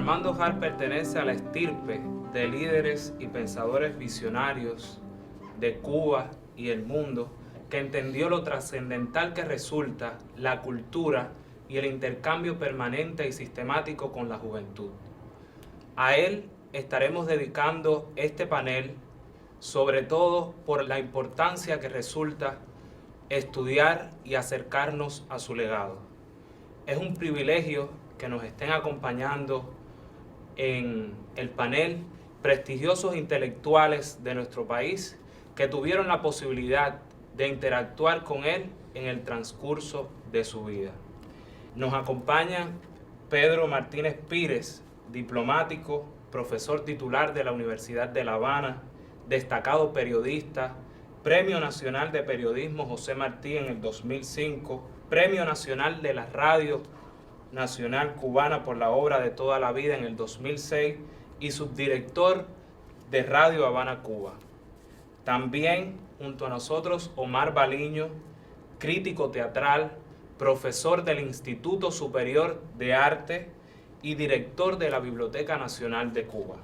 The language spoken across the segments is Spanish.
Armando Jal pertenece a la estirpe de líderes y pensadores visionarios de Cuba y el mundo que entendió lo trascendental que resulta la cultura y el intercambio permanente y sistemático con la juventud. A él estaremos dedicando este panel, sobre todo por la importancia que resulta estudiar y acercarnos a su legado. Es un privilegio que nos estén acompañando en el panel prestigiosos intelectuales de nuestro país que tuvieron la posibilidad de interactuar con él en el transcurso de su vida. Nos acompaña Pedro Martínez Pires, diplomático, profesor titular de la Universidad de La Habana, destacado periodista, Premio Nacional de Periodismo José Martí en el 2005, Premio Nacional de la Radio Nacional Cubana por la obra de toda la vida en el 2006 y subdirector de Radio Habana, Cuba. También junto a nosotros Omar Baliño, crítico teatral, profesor del Instituto Superior de Arte y director de la Biblioteca Nacional de Cuba.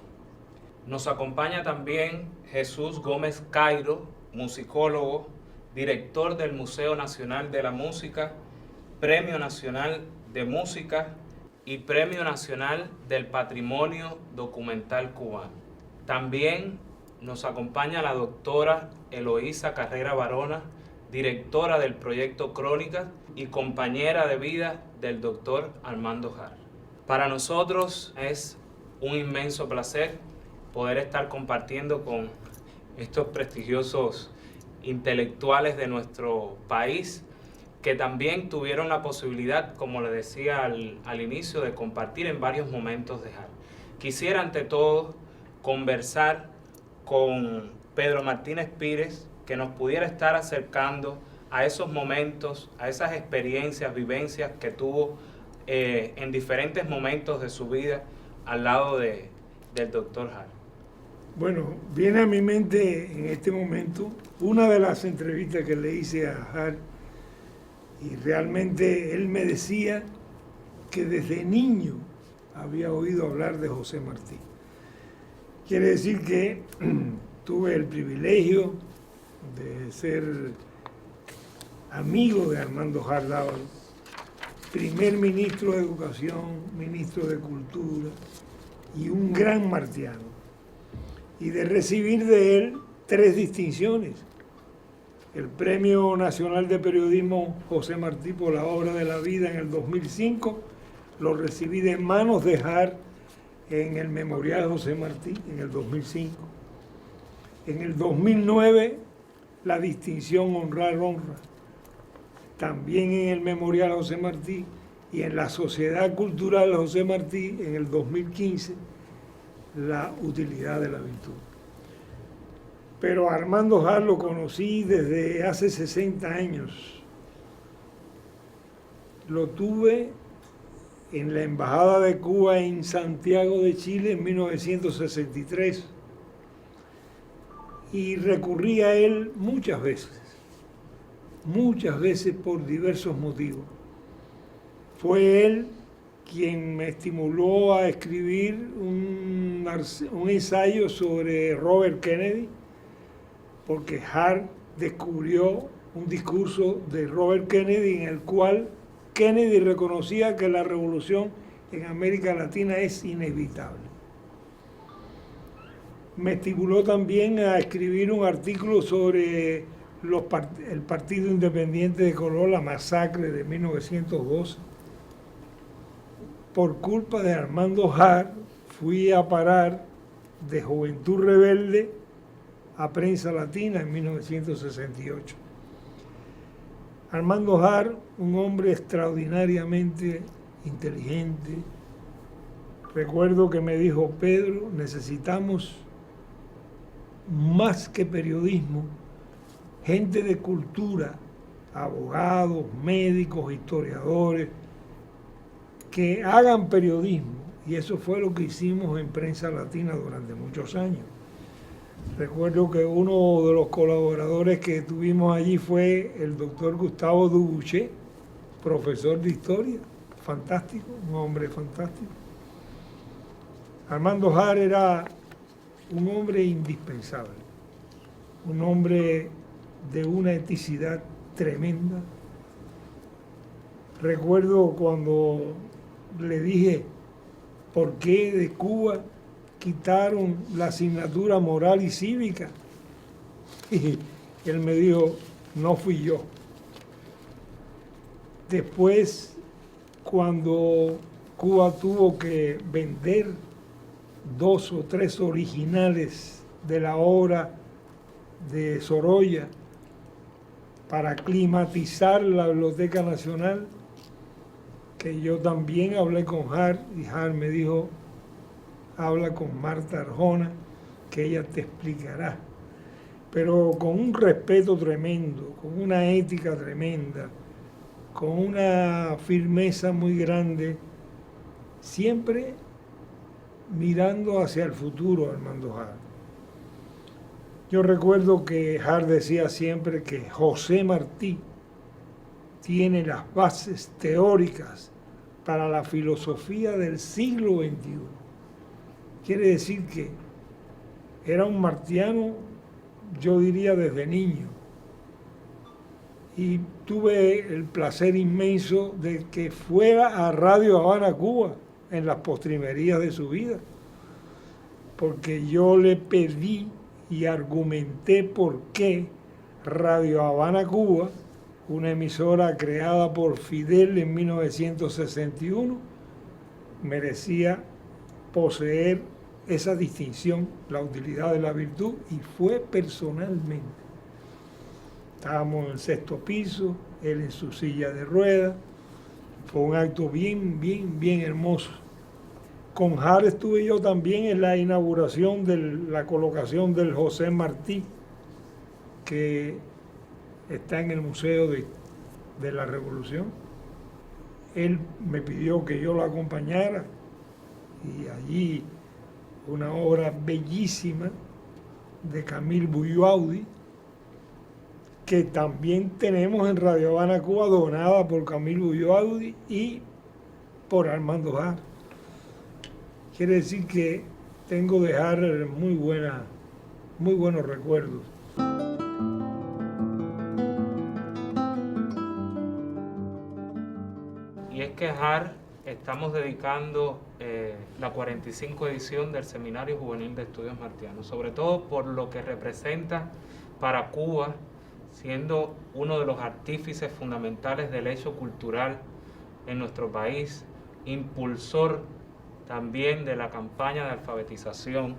Nos acompaña también Jesús Gómez Cairo, musicólogo, director del Museo Nacional de la Música, Premio Nacional de Música y Premio Nacional del Patrimonio Documental Cubano. También nos acompaña la doctora Eloísa Carrera Barona, directora del proyecto Crónicas y compañera de vida del doctor Armando Jal. Para nosotros es un inmenso placer poder estar compartiendo con estos prestigiosos intelectuales de nuestro país que también tuvieron la posibilidad, como le decía al inicio, de compartir en varios momentos de Jal. Quisiera ante todo conversar con Pedro Martínez Pires, que nos pudiera estar acercando a esos momentos, a esas experiencias, vivencias que tuvo en diferentes momentos de su vida al lado del doctor Jal. Bueno, viene a mi mente en este momento una de las entrevistas que le hice a Jal, y realmente él me decía que desde niño había oído hablar de José Martí. Quiere decir que tuve el privilegio de ser amigo de Armando Jal Dávalos, primer ministro de Educación, ministro de Cultura y un gran martiano, y de recibir de él 3 distinciones: el Premio Nacional de Periodismo José Martí por la obra de la vida en el 2005, lo recibí de manos de Jal en el Memorial José Martí en el 2005. En el 2009, la distinción Honrar Honra, también en el Memorial José Martí, y en la Sociedad Cultural José Martí en el 2015, la Utilidad de la Virtud. Pero a Armando Jal lo conocí desde hace 60 años. Lo tuve en la Embajada de Cuba en Santiago de Chile en 1963 y recurrí a él muchas veces por diversos motivos. Fue él quien me estimuló a escribir un ensayo sobre Robert Kennedy, porque Jal descubrió un discurso de Robert Kennedy en el cual Kennedy reconocía que la revolución en América Latina es inevitable. Me estimuló también a escribir un artículo sobre el Partido Independiente de Color, la masacre de 1912. Por culpa de Armando Jal, fui a parar de Juventud Rebelde a Prensa Latina en 1968. Armando Jal, un hombre extraordinariamente inteligente. Recuerdo que me dijo: Pedro, necesitamos más que periodismo, gente de cultura, abogados, médicos, historiadores, que hagan periodismo. Y eso fue lo que hicimos en Prensa Latina durante muchos años. Recuerdo que uno de los colaboradores que tuvimos allí fue el doctor Gustavo Dubuché, profesor de historia, fantástico, un hombre fantástico. Armando Jar era un hombre indispensable, un hombre de una eticidad tremenda. Recuerdo cuando le dije por qué de Cuba quitaron la asignatura moral y cívica. Y él me dijo, no fui yo. Después, cuando Cuba tuvo que vender 2 o 3 originales de la obra de Sorolla para climatizar la Biblioteca Nacional, que yo también hablé con Jar, y Jar me dijo, habla con Marta Arjona, que ella te explicará. Pero con un respeto tremendo, con una ética tremenda, con una firmeza muy grande, siempre mirando hacia el futuro, Armando Jar. Yo recuerdo que Jar decía siempre que José Martí tiene las bases teóricas para la filosofía del siglo XXI. Quiere decir que era un martiano, yo diría desde niño. Y tuve el placer inmenso de que fuera a Radio Habana, Cuba, en las postrimerías de su vida, porque yo le pedí y argumenté por qué Radio Habana, Cuba, una emisora creada por Fidel en 1961, merecía poseer esa distinción, la utilidad de la virtud, y fue personalmente. Estábamos en el 6º piso, él en su silla de ruedas. Fue un acto bien hermoso. Con Jar estuve yo también en la inauguración de la colocación del José Martí, que está en el Museo de la Revolución. Él me pidió que yo lo acompañara, y allí una obra bellísima de Camille Buyoudi, que también tenemos en Radio Habana, Cuba, donada por Camille Buyoudi y por Armando Jar. Quiere decir que tengo de Jar muy buenos recuerdos. Y es que Jar estamos dedicando la 45 edición del Seminario Juvenil de Estudios Martianos, sobre todo por lo que representa para Cuba, siendo uno de los artífices fundamentales del hecho cultural en nuestro país, impulsor también de la campaña de alfabetización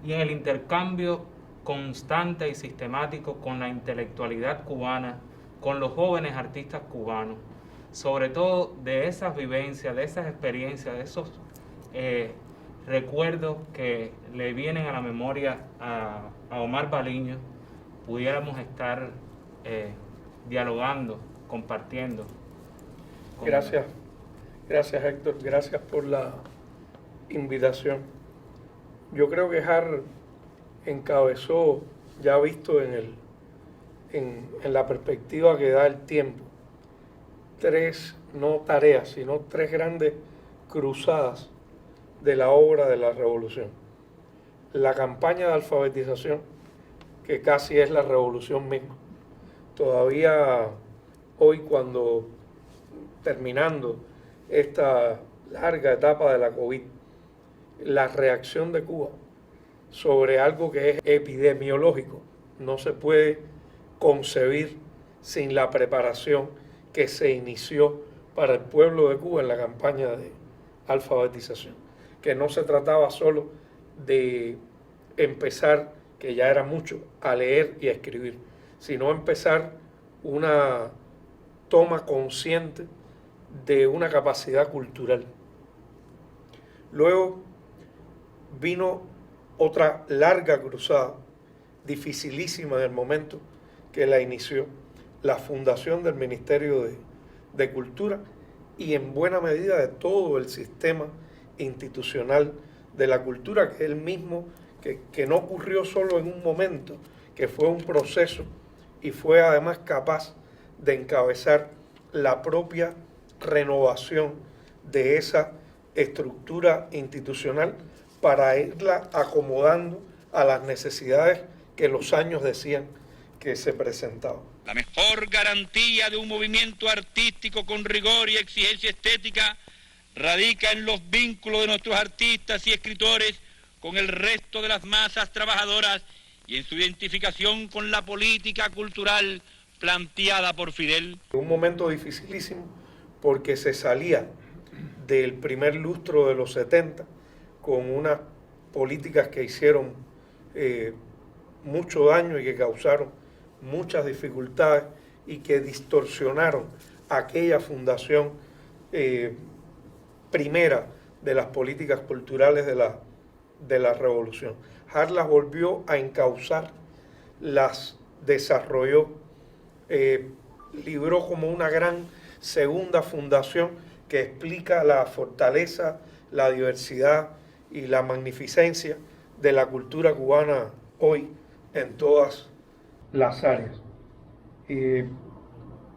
y en el intercambio constante y sistemático con la intelectualidad cubana, con los jóvenes artistas cubanos, sobre todo de esas vivencias, de esas experiencias, de esos recuerdos que le vienen a la memoria a Omar Baliño, pudiéramos estar dialogando, compartiendo. Gracias Héctor, gracias por la invitación. Yo creo que Jar encabezó, ya visto en la perspectiva que da el tiempo, 3, no tareas, sino 3 grandes cruzadas de la obra de la revolución. La campaña de alfabetización, que casi es la revolución misma. Todavía hoy, cuando terminando esta larga etapa de la COVID, la reacción de Cuba sobre algo que es epidemiológico no se puede concebir sin la preparación que se inició para el pueblo de Cuba en la campaña de alfabetización, que no se trataba solo de empezar, que ya era mucho, a leer y a escribir, sino empezar una toma consciente de una capacidad cultural. Luego vino otra larga cruzada, dificilísima en el momento que la inició, la fundación del Ministerio de Cultura y en buena medida de todo el sistema institucional de la cultura, que es el mismo, que no ocurrió solo en un momento, que fue un proceso y fue además capaz de encabezar la propia renovación de esa estructura institucional para irla acomodando a las necesidades que los años decían que se presentaban. La mejor garantía de un movimiento artístico con rigor y exigencia estética radica en los vínculos de nuestros artistas y escritores con el resto de las masas trabajadoras y en su identificación con la política cultural planteada por Fidel. Un momento dificilísimo porque se salía del primer lustro de los 70 con unas políticas que hicieron mucho daño y que causaron muchas dificultades y que distorsionaron aquella fundación primera de las políticas culturales de la revolución. Hart las volvió a encauzar, las desarrolló, libró como una gran segunda fundación que explica la fortaleza, la diversidad y la magnificencia de la cultura cubana hoy en todas las áreas.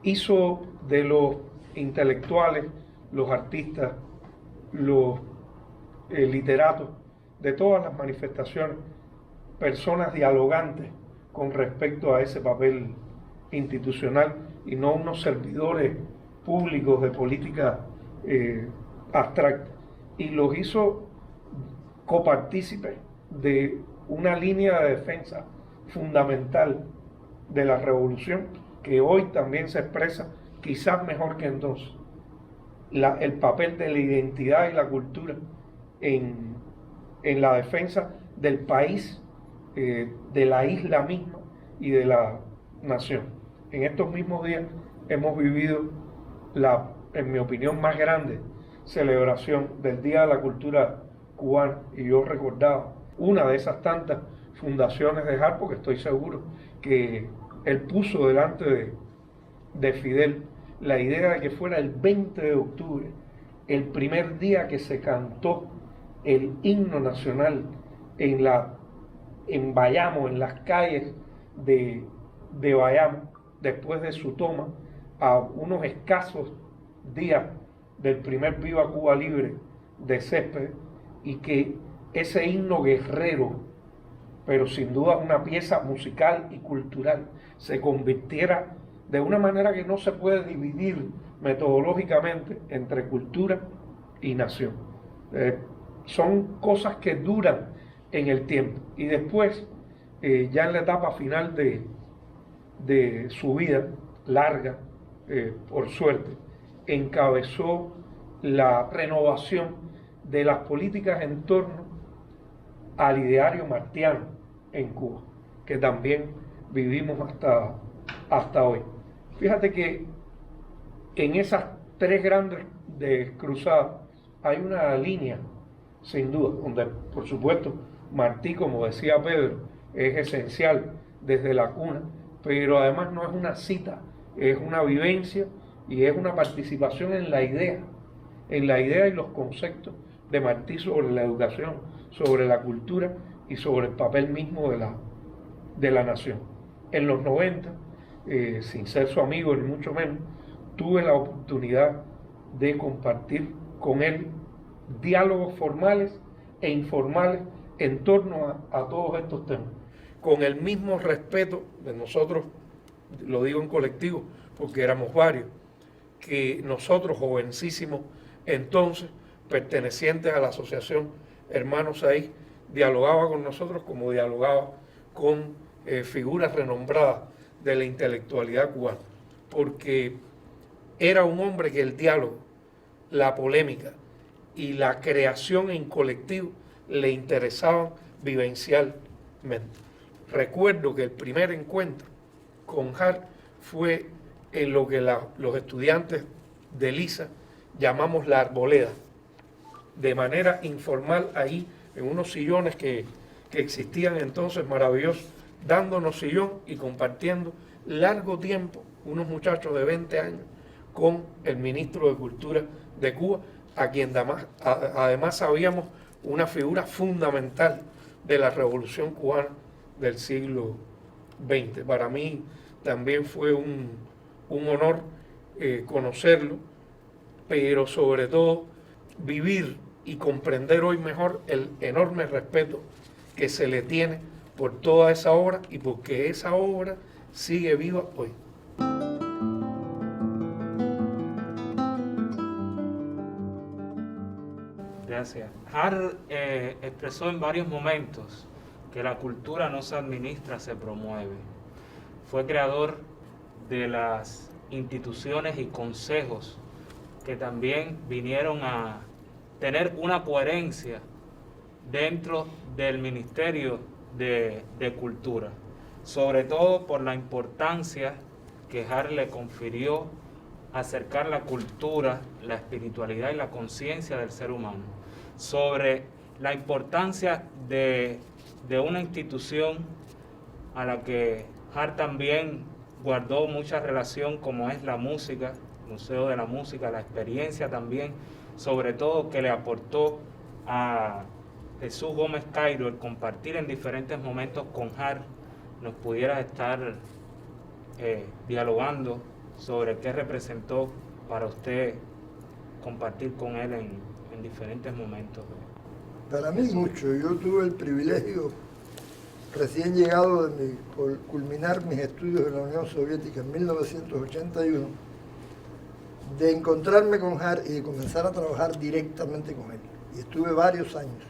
Hizo de los intelectuales, los artistas, los literatos, de todas las manifestaciones, personas dialogantes con respecto a ese papel institucional y no unos servidores públicos de política abstracta. Y los hizo copartícipes de una línea de defensa fundamental de la revolución que hoy también se expresa quizás mejor que entonces. El papel de la identidad y la cultura en la defensa del país, de la isla misma y de la nación. En estos mismos días hemos vivido en mi opinión, más grande celebración del Día de la Cultura Cubana, y yo recordaba una de esas tantas fundaciones de Hart, porque estoy seguro que él puso delante de Fidel la idea de que fuera el 20 de octubre, el primer día que se cantó el himno nacional en Bayamo, en las calles de Bayamo, después de su toma, a unos escasos días del primer Viva Cuba Libre de Céspedes, y que ese himno guerrero, pero sin duda una pieza musical y cultural, se convirtiera de una manera que no se puede dividir metodológicamente entre cultura y nación. Son cosas que duran en el tiempo, y después, ya en la etapa final de su vida larga, por suerte, encabezó la renovación de las políticas en torno al ideario martiano en Cuba, que también vivimos hasta hoy. Fíjate que en esas tres grandes cruzadas hay una línea, sin duda, donde por supuesto Martí, como decía Pedro, es esencial desde la cuna, pero además no es una cita, es una vivencia y es una participación en la idea y los conceptos de Martí sobre la educación, sobre la cultura y sobre el papel mismo de la nación. En los 90, sin ser su amigo ni mucho menos, tuve la oportunidad de compartir con él diálogos formales e informales en torno a todos estos temas, con el mismo respeto de nosotros, lo digo en colectivo porque éramos varios, que nosotros, jovencísimos entonces, pertenecientes a la asociación Hermanos Ahí, dialogaba con nosotros como dialogaba con figuras renombradas de la intelectualidad cubana, porque era un hombre que el diálogo, la polémica y la creación en colectivo le interesaban vivencialmente. Recuerdo que el primer encuentro con Hart fue en lo que los estudiantes de Lisa llamamos la arboleda, de manera informal ahí en unos sillones que existían entonces maravillosos, dándonos sillón y compartiendo largo tiempo, unos muchachos de 20 años, con el ministro de Cultura de Cuba, a quien además sabíamos una figura fundamental de la revolución cubana del siglo XX. Para mí también fue un honor conocerlo, pero sobre todo vivir y comprender hoy mejor el enorme respeto que se le tiene por toda esa obra y porque esa obra sigue viva hoy. Gracias. Har expresó en varios momentos que la cultura no se administra, se promueve. Fue creador de las instituciones y consejos que también vinieron a tener una coherencia dentro del Ministerio de Cultura, sobre todo por la importancia que Har le confirió acercar la cultura, la espiritualidad y la conciencia del ser humano, sobre la importancia de una institución a la que Har también guardó mucha relación, como es la música, Museo de la Música, la experiencia también, sobre todo que le aportó a Jesús Gómez Cairo el compartir en diferentes momentos con Har, nos pudiera estar dialogando sobre qué representó para usted compartir con él en diferentes momentos. Para mí mucho. Yo tuve el privilegio, recién llegado de culminar mis estudios en la Unión Soviética en 1981, de encontrarme con Har y de comenzar a trabajar directamente con él. Y estuve varios años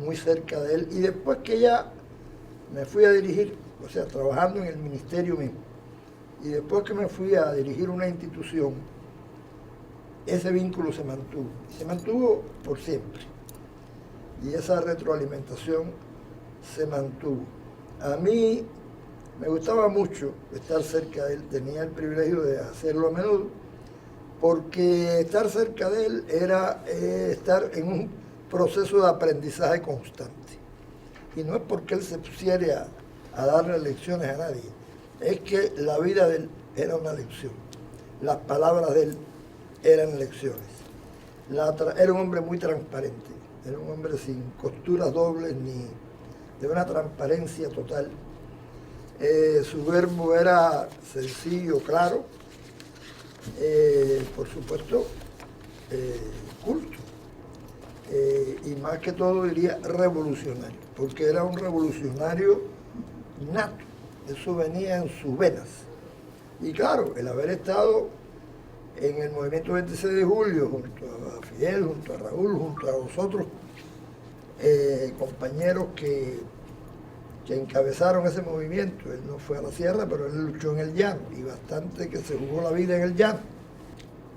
muy cerca de él. Y después que ya me fui a dirigir, o sea, trabajando en el ministerio mismo, y después que me fui a dirigir una institución, ese vínculo se mantuvo. Se mantuvo por siempre. Y esa retroalimentación se mantuvo. A mí me gustaba mucho estar cerca de él, tenía el privilegio de hacerlo a menudo, porque estar cerca de él era estar en un proceso de aprendizaje constante. Y no es porque él se pusiera a darle lecciones a nadie, es que la vida de él era una lección, las palabras de él eran lecciones. Era un hombre muy transparente, era un hombre sin costuras dobles ni de una transparencia total. Su verbo era sencillo, claro, por supuesto, culto, y más que todo diría revolucionario, porque era un revolucionario nato, eso venía en sus venas. Y claro, el haber estado en el movimiento 26 de julio, junto a Fidel, junto a Raúl, junto a los otros compañeros que encabezaron ese movimiento. Él no fue a la sierra, pero él luchó en el llano, y bastante que se jugó la vida en el llano.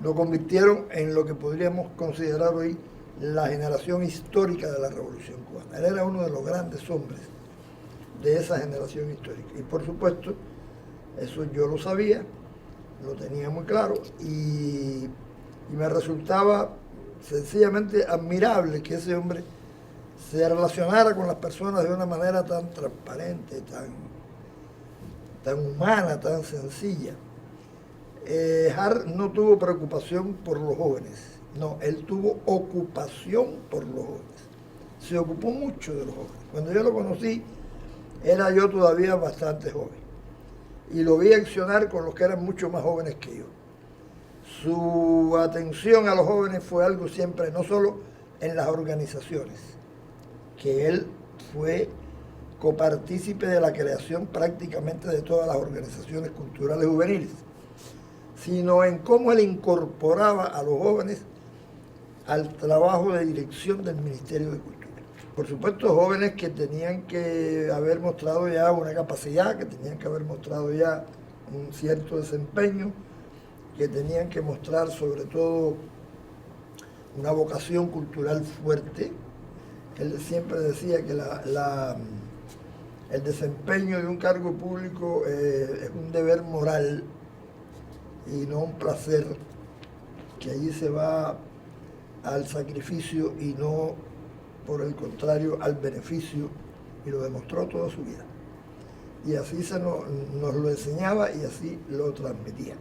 Lo convirtieron en lo que podríamos considerar hoy la generación histórica de la Revolución Cubana. Él era uno de los grandes hombres de esa generación histórica. Y por supuesto, eso yo lo sabía, lo tenía muy claro, y me resultaba sencillamente admirable que ese hombre se relacionara con las personas de una manera tan transparente, tan humana, tan sencilla. Har no tuvo preocupación por los jóvenes, no, él tuvo ocupación por los jóvenes. Se ocupó mucho de los jóvenes. Cuando yo lo conocí, era yo todavía bastante joven, y lo vi accionar con los que eran mucho más jóvenes que yo. Su atención a los jóvenes fue algo siempre, no solo en las organizaciones, que él fue copartícipe de la creación prácticamente de todas las organizaciones culturales juveniles, sino en cómo él incorporaba a los jóvenes al trabajo de dirección del Ministerio de Cultura. Por supuesto, jóvenes que tenían que haber mostrado ya una capacidad, que tenían que haber mostrado ya un cierto desempeño, que tenían que mostrar sobre todo una vocación cultural fuerte. Él siempre decía que el desempeño de un cargo público es un deber moral y no un placer, que allí se va al sacrificio y no, por el contrario, al beneficio, y lo demostró toda su vida. Y así nos lo enseñaba y así lo transmitía.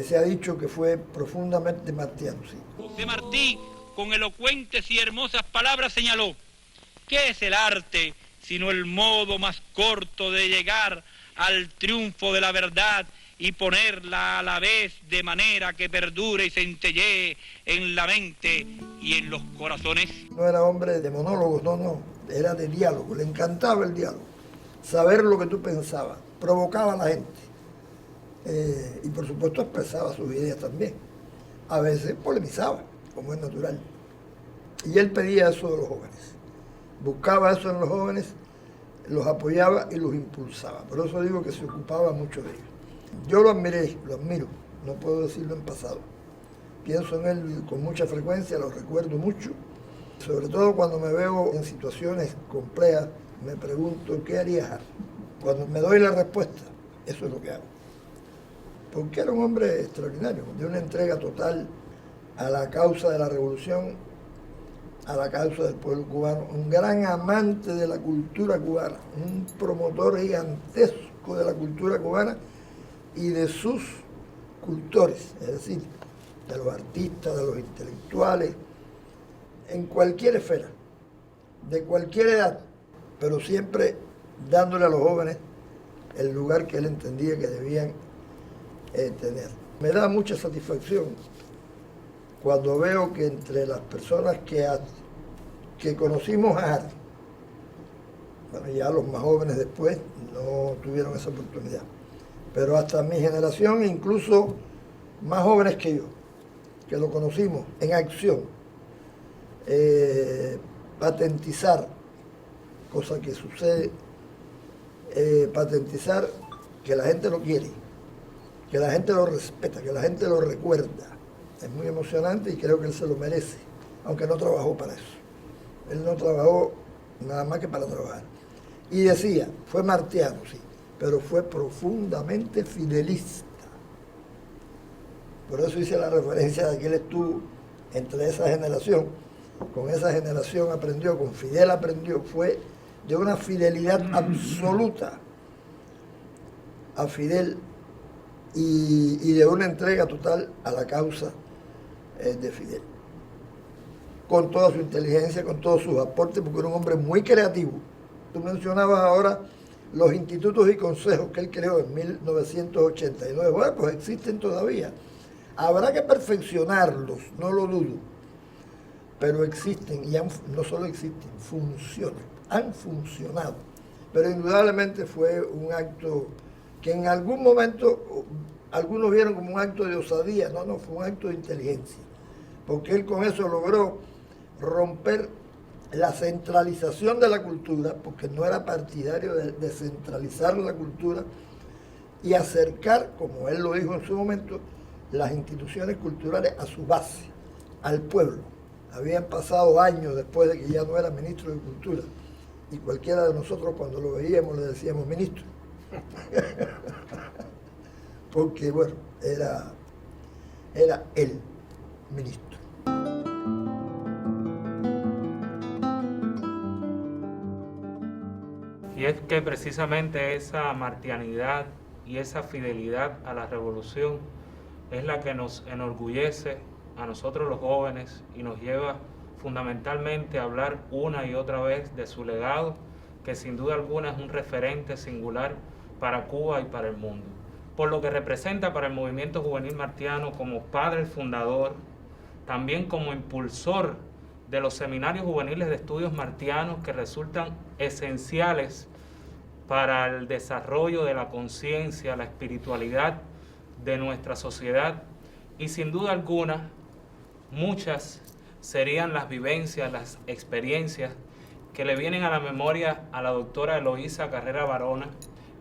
Se ha dicho que fue profundamente martiano, sí. José Martí, con elocuentes y hermosas palabras, señaló: ¿qué es el arte sino el modo más corto de llegar al triunfo de la verdad y ponerla a la vez de manera que perdure y centellee en la mente y en los corazones. No era hombre de monólogos, no, era de diálogo, le encantaba el diálogo, saber lo que tú pensabas, provocaba a la gente y por supuesto expresaba sus ideas también. A veces polemizaba, como es natural. Y él pedía eso de los jóvenes, buscaba eso en los jóvenes, los apoyaba y los impulsaba. Por eso digo que se ocupaba mucho de ellos. Yo lo admiré, lo admiro, no puedo decirlo en pasado. Pienso en él con mucha frecuencia, lo recuerdo mucho. Sobre todo cuando me veo en situaciones complejas, me pregunto, ¿qué haría Hart? Cuando me doy la respuesta, eso es lo que hago. Porque era un hombre extraordinario, de una entrega total a la causa de la revolución, a la causa del pueblo cubano, un gran amante de la cultura cubana, un promotor gigantesco de la cultura cubana y de sus cultores, es decir, de los artistas, de los intelectuales, en cualquier esfera, de cualquier edad, pero siempre dándole a los jóvenes el lugar que él entendía que debían tener. Me da mucha satisfacción cuando veo que entre las personas que conocimos a Hart, bueno, ya los más jóvenes después no tuvieron esa oportunidad, pero hasta mi generación, incluso más jóvenes que yo, que lo conocimos en acción, patentizar, cosa que sucede, patentizar que la gente lo quiere, que la gente lo respeta, que la gente lo recuerda. Es muy emocionante y creo que él se lo merece, aunque no trabajó para eso. Él no trabajó nada más que para trabajar. Y decía, fue martiano, sí, pero fue profundamente fidelista. Por eso hice la referencia de que él estuvo entre esa generación. Con esa generación aprendió, con Fidel aprendió, fue de una fidelidad absoluta a Fidel y de una entrega total a la causa de Fidel. Con toda su inteligencia, con todos sus aportes, porque era un hombre muy creativo. Tú mencionabas ahora los institutos y consejos que él creó en 1989. Bueno, pues existen todavía. Habrá que perfeccionarlos, no lo dudo. Pero existen, y no solo existen, funcionan, han funcionado. Pero indudablemente fue un acto que en algún momento algunos vieron como un acto de osadía. No, fue un acto de inteligencia. Porque él con eso logró romper la centralización de la cultura, porque no era partidario de descentralizar la cultura y acercar, como él lo dijo en su momento, las instituciones culturales a su base, al pueblo. Habían pasado años después de que ya no era ministro de Cultura y cualquiera de nosotros cuando lo veíamos le decíamos ministro. Porque, bueno, era el ministro. Y es que precisamente esa martianidad y esa fidelidad a la revolución es la que nos enorgullece a nosotros los jóvenes y nos lleva fundamentalmente a hablar una y otra vez de su legado, que sin duda alguna es un referente singular para Cuba y para el mundo. Por lo que representa para el movimiento juvenil martiano como padre fundador, también como impulsor de los seminarios juveniles de estudios martianos que resultan esenciales para el desarrollo de la conciencia, la espiritualidad de nuestra sociedad, y sin duda alguna muchas serían las vivencias, las experiencias que le vienen a la memoria a la doctora Eloísa Carrera Barona,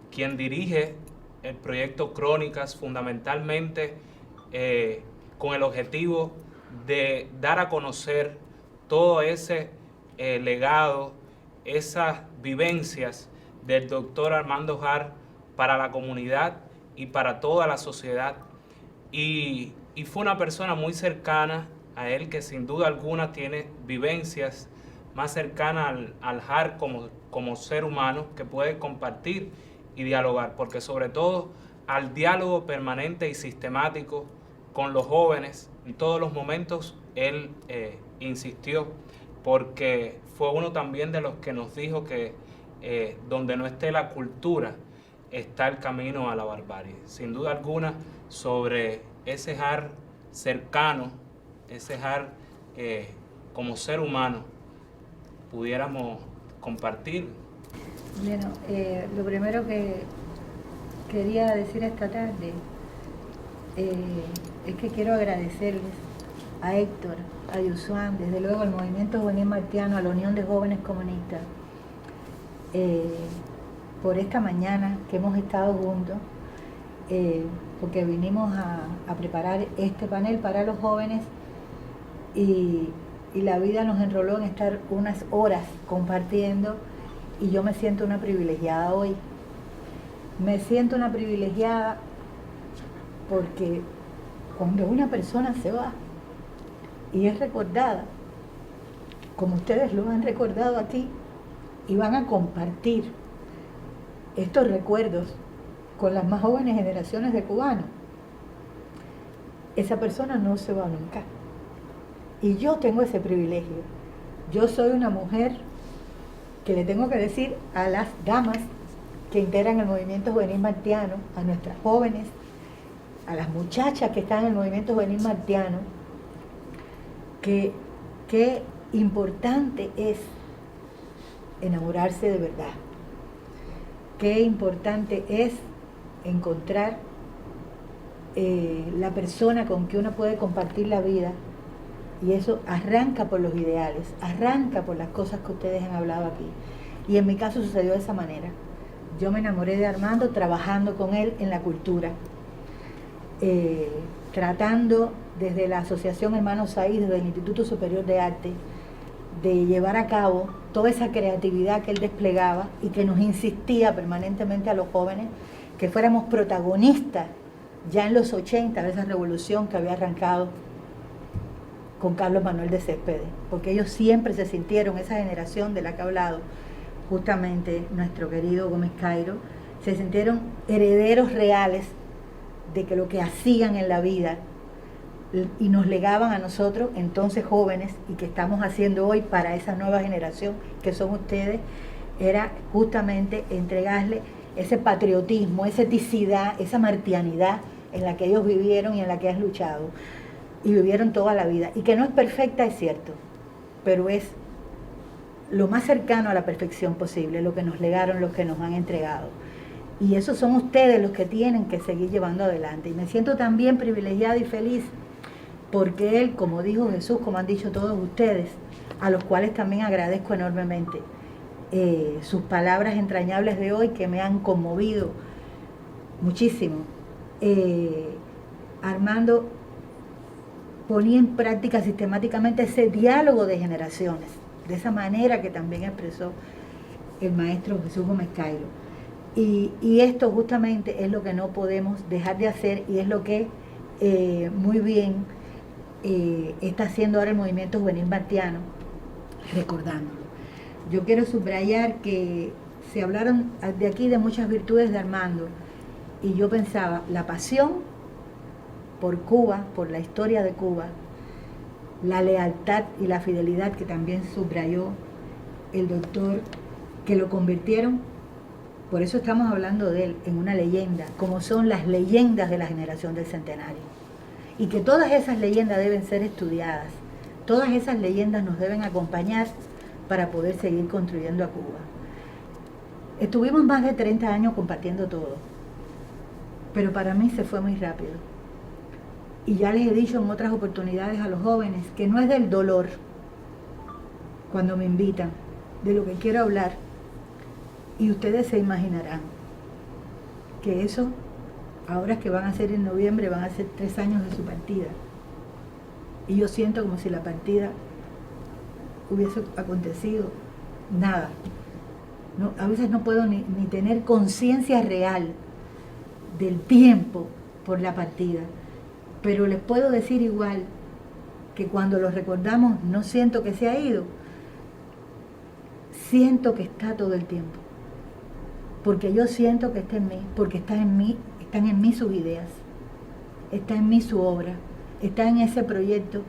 quien dirige el proyecto Crónicas fundamentalmente con el objetivo de dar a conocer todo ese legado, esas vivencias del doctor Armando Hart para la comunidad y para toda la sociedad. Y fue una persona muy cercana a él, que sin duda alguna tiene vivencias más cercanas al Hart como ser humano, que puede compartir y dialogar, porque sobre todo al diálogo permanente y sistemático con los jóvenes en todos los momentos él insistió, porque fue uno también de los que nos dijo que donde no esté la cultura, está el camino a la barbarie. Sin duda alguna, sobre ese Har cercano, ese Har como ser humano, pudiéramos compartir. Bueno, lo primero que quería decir esta tarde es que quiero agradecerles a Héctor, a Yusuan, desde luego al Movimiento Juvenil Martiano, a la Unión de Jóvenes Comunistas, por esta mañana que hemos estado juntos, porque vinimos a preparar este panel para los jóvenes y la vida nos enroló en estar unas horas compartiendo y yo me siento una privilegiada hoy. Me siento una privilegiada porque cuando una persona se va y es recordada, como ustedes lo han recordado aquí, y van a compartir estos recuerdos con las más jóvenes generaciones de cubanos, esa persona no se va nunca. Y yo tengo ese privilegio. Yo soy una mujer que le tengo que decir a las damas que integran el Movimiento Juvenil Martiano, a nuestras jóvenes, a las muchachas que están en el Movimiento Juvenil Martiano, que qué importante es enamorarse de verdad. Qué importante es encontrar la persona con que uno puede compartir la vida, y eso arranca por los ideales, arranca por las cosas que ustedes han hablado aquí. Y en mi caso sucedió de esa manera. Yo me enamoré de Armando trabajando con él en la cultura, tratando desde la Asociación Hermanos Saíz, desde el Instituto Superior de Arte, de llevar a cabo toda esa creatividad que él desplegaba y que nos insistía permanentemente a los jóvenes que fuéramos protagonistas ya en los 80 de esa revolución que había arrancado con Carlos Manuel de Céspedes, porque ellos siempre se sintieron, esa generación de la que ha hablado justamente nuestro querido Gómez Cairo, se sintieron herederos reales de que lo que hacían en la vida y nos legaban a nosotros, entonces jóvenes, y que estamos haciendo hoy para esa nueva generación que son ustedes, era justamente entregarle ese patriotismo, esa eticidad, esa martianidad en la que ellos vivieron y en la que han luchado y vivieron toda la vida, y que no es perfecta, es cierto, pero es lo más cercano a la perfección posible, lo que nos legaron, lo que nos han entregado. Y esos son ustedes los que tienen que seguir llevando adelante. Y me siento también privilegiada y feliz porque él, como dijo Jesús, como han dicho todos ustedes, a los cuales también agradezco enormemente sus palabras entrañables de hoy que me han conmovido muchísimo. Armando ponía en práctica sistemáticamente ese diálogo de generaciones, de esa manera que también expresó el maestro Jesús Gómez Cairo. Y esto justamente es lo que no podemos dejar de hacer y es lo que muy bien está haciendo ahora el Movimiento Juvenil Martiano, recordándolo. Yo quiero subrayar que se hablaron de aquí de muchas virtudes de Armando y yo pensaba, la pasión por Cuba, por la historia de Cuba, la lealtad y la fidelidad que también subrayó el doctor, que lo convirtieron, por eso estamos hablando de él, en una leyenda, como son las leyendas de la generación del centenario. Y que todas esas leyendas deben ser estudiadas, todas esas leyendas nos deben acompañar para poder seguir construyendo a Cuba. Estuvimos más de 30 años compartiendo todo, pero para mí se fue muy rápido. Y ya les he dicho en otras oportunidades a los jóvenes que no es del dolor cuando me invitan, de lo que quiero hablar. Y ustedes se imaginarán que eso, ahora que van a ser en noviembre, van a ser 3 años de su partida. Y yo siento como si la partida hubiese acontecido nada. No, a veces no puedo ni tener conciencia real del tiempo por la partida. Pero les puedo decir igual que cuando lo recordamos no siento que se ha ido, siento que está todo el tiempo. Porque yo siento que está en mí, porque están en mí sus ideas, está en mí su obra, está en ese proyecto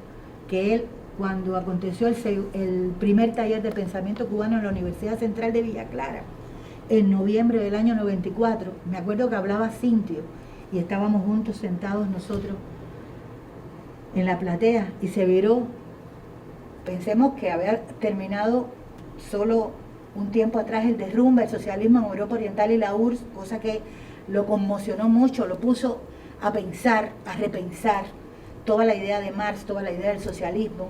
que él, cuando aconteció el primer taller de pensamiento cubano en la Universidad Central de Villa Clara, en noviembre del año 94, me acuerdo que hablaba Cintio y estábamos juntos sentados nosotros en la platea y se viró. Pensemos que había terminado solo un tiempo atrás el derrumbe, el socialismo en Europa Oriental y la URSS, cosa que lo conmocionó mucho, lo puso a pensar, a repensar toda la idea de Marx, toda la idea del socialismo,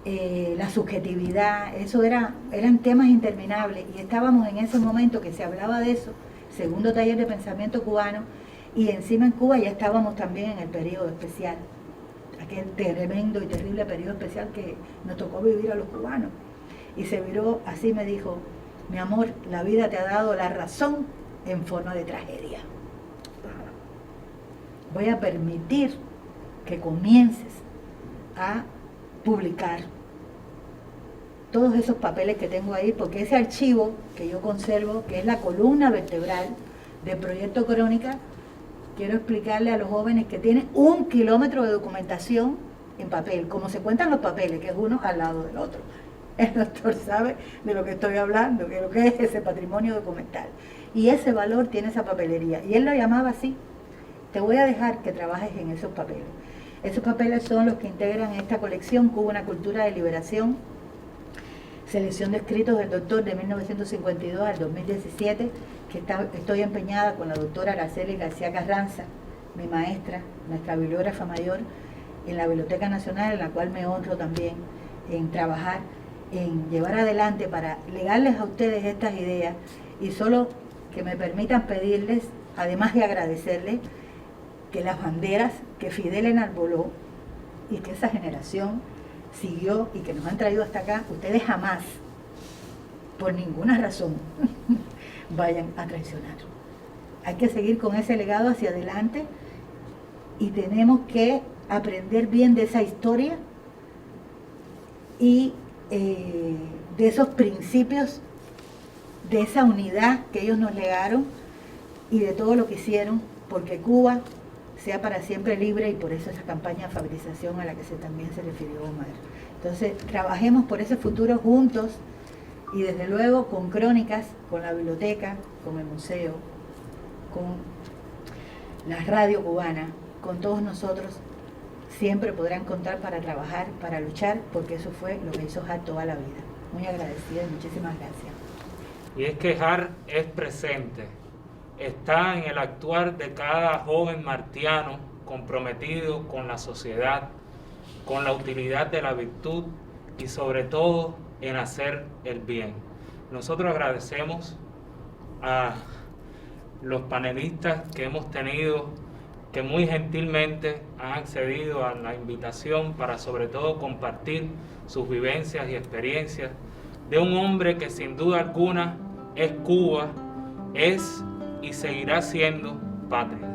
la subjetividad, eso eran temas interminables y estábamos en ese momento que se hablaba de eso, segundo taller de pensamiento cubano, y encima en Cuba ya estábamos también en el periodo especial, aquel tremendo y terrible periodo especial que nos tocó vivir a los cubanos. Y se viró así, me dijo: mi amor, la vida te ha dado la razón en forma de tragedia. Voy a permitir que comiences a publicar todos esos papeles que tengo ahí, porque ese archivo que yo conservo, que es la columna vertebral del Proyecto Crónica, quiero explicarle a los jóvenes que tiene 1 kilómetro de documentación en papel, como se cuentan los papeles, que es uno al lado del otro. El doctor sabe de lo que estoy hablando, de lo que es ese patrimonio documental. Y ese valor tiene esa papelería. Y él lo llamaba así: te voy a dejar que trabajes en esos papeles. Esos papeles son los que integran esta colección Cuba, una cultura de liberación, selección de escritos del doctor de 1952 al 2017, que estoy empeñada con la doctora Araceli García Carranza, mi maestra, nuestra bibliógrafa mayor, en la Biblioteca Nacional, en la cual me honro también en trabajar, en llevar adelante para legarles a ustedes estas ideas, y solo que me permitan pedirles, además de agradecerles, que las banderas que Fidel enarboló y que esa generación siguió y que nos han traído hasta acá, ustedes jamás, por ninguna razón, vayan a traicionar. Hay que seguir con ese legado hacia adelante y tenemos que aprender bien de esa historia y de esos principios, de esa unidad que ellos nos legaron y de todo lo que hicieron, porque Cuba sea para siempre libre, y por eso esa campaña de favorización a la que también se refirió Omar. Entonces, trabajemos por ese futuro juntos y desde luego con Crónicas, con la biblioteca, con el museo, con la radio cubana, con todos nosotros. Siempre podrán contar para trabajar, para luchar, porque eso fue lo que hizo JAR toda la vida. Muy agradecida y muchísimas gracias. Y es que JAR es presente, está en el actuar de cada joven martiano comprometido con la sociedad, con la utilidad de la virtud y sobre todo en hacer el bien. Nosotros agradecemos a los panelistas que hemos tenido, que muy gentilmente han accedido a la invitación para sobre todo compartir sus vivencias y experiencias de un hombre que sin duda alguna es Cuba, es y seguirá siendo patria.